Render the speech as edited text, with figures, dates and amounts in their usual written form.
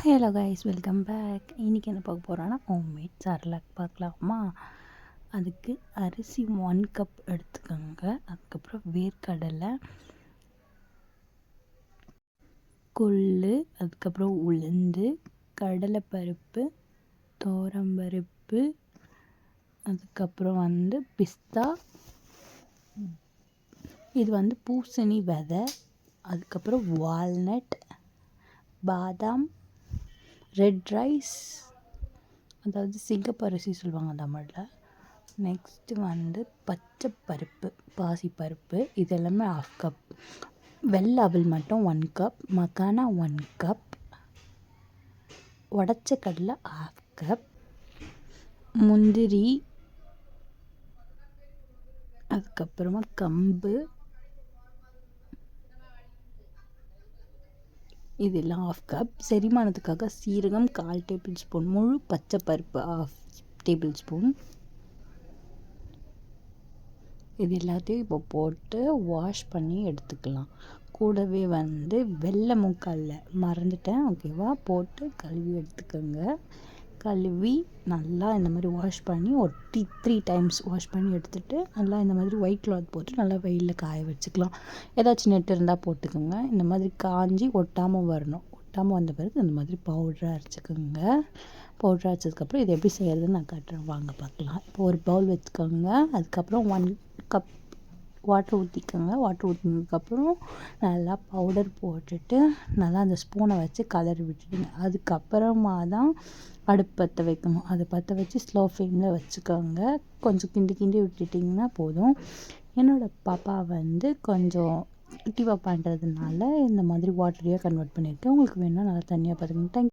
Hello guys, welcome back. இன்றைக்கி என்ன பார்க்க போகிறோன்னா ஹோம்மேட் சர்லாக் பார்க்கலாமா. அதுக்கு அரிசி 1 கப் எடுத்துக்கோங்க. அதுக்கப்புறம் வேர்க்கடலை, கொள்ளு, அதுக்கப்புறம் உளுந்து, கடலைப்பருப்பு, துவரம்பருப்பு, அதுக்கப்புறம் பிஸ்தா, இது பூசணி விதை, அதுக்கப்புறம் வால்நட், பாதாம், ரெட் ரைஸ், அதாவது சிகப்பு அரிசி சொல்லுவாங்க தமிழில். நெக்ஸ்ட்டு பச்சை பருப்பு, பாசிப்பருப்பு, இது எல்லாமே 1/2 கப். வெள்ளை அவல் மட்டும் 1 கப், மக்கானா 1 கப், உடச்ச கடலை 1/2 கப், முந்திரி, அதுக்கப்புறமா கம்பு, இதெல்லாம் 1/2 கப். செரிமானத்துக்காக சீரகம் 1/4 டேபிள் ஸ்பூன், முழு பச்சை பருப்பு 1/2 டேபிள் ஸ்பூன். இது எல்லாத்தையும் இப்போ போட்டு வாஷ் பண்ணி எடுத்துக்கலாம். கூடவே வெல்லம் மறந்துட்டேன், ஓகேவா, போட்டு கழுவி எடுத்துக்கோங்க. கழுவி நல்லா இந்த மாதிரி வாஷ் பண்ணி 3 டைம்ஸ் வாஷ் பண்ணி எடுத்துகிட்டு நல்லா இந்த மாதிரி ஒயிட் கிளாத் போட்டு நல்லா வெயிலில் காய வச்சுக்கலாம். ஏதாச்சும் நெட் இருந்தால் போட்டுக்கோங்க. இந்த மாதிரி காஞ்சி ஒட்டாமல் வரணும். ஒட்டாமல் வந்த பிறகு இந்த மாதிரி பவுடராக அரைச்சிக்கோங்க. பவுடராக அரைச்சதுக்கப்புறம் இது எப்படி செய்கிறதுன்னு நான் காட்டுறேன், வாங்க பார்க்கலாம். இப்போ ஒரு பவுல் வச்சுக்கோங்க. அதுக்கப்புறம் 1 கப் வாட்டர் ஊற்றிக்கோங்க. வாட்டர் ஊற்றினதுக்கப்புறம் நல்லா பவுடர் போட்டுட்டு நல்லா அந்த ஸ்பூனை வச்சு கலரி விட்டுடுங்க. அதுக்கப்புறமா தான் அடுப்பு பற்ற வைக்கணும். அதை பற்ற வச்சு ஸ்லோ ஃப்ளேமில் வச்சுக்கோங்க. கொஞ்சம் கிண்டி கிண்டி விட்டுட்டிங்கன்னா போதும். என்னோடய பாப்பா கொஞ்சம் குட்டி பாப்பான்றதுனால இந்த மாதிரி வாட்டரையாக கன்வெர்ட் பண்ணியிருக்கேன். உங்களுக்கு வேணும்னா நல்லா தண்ணியாக பார்த்துக்கோங்க.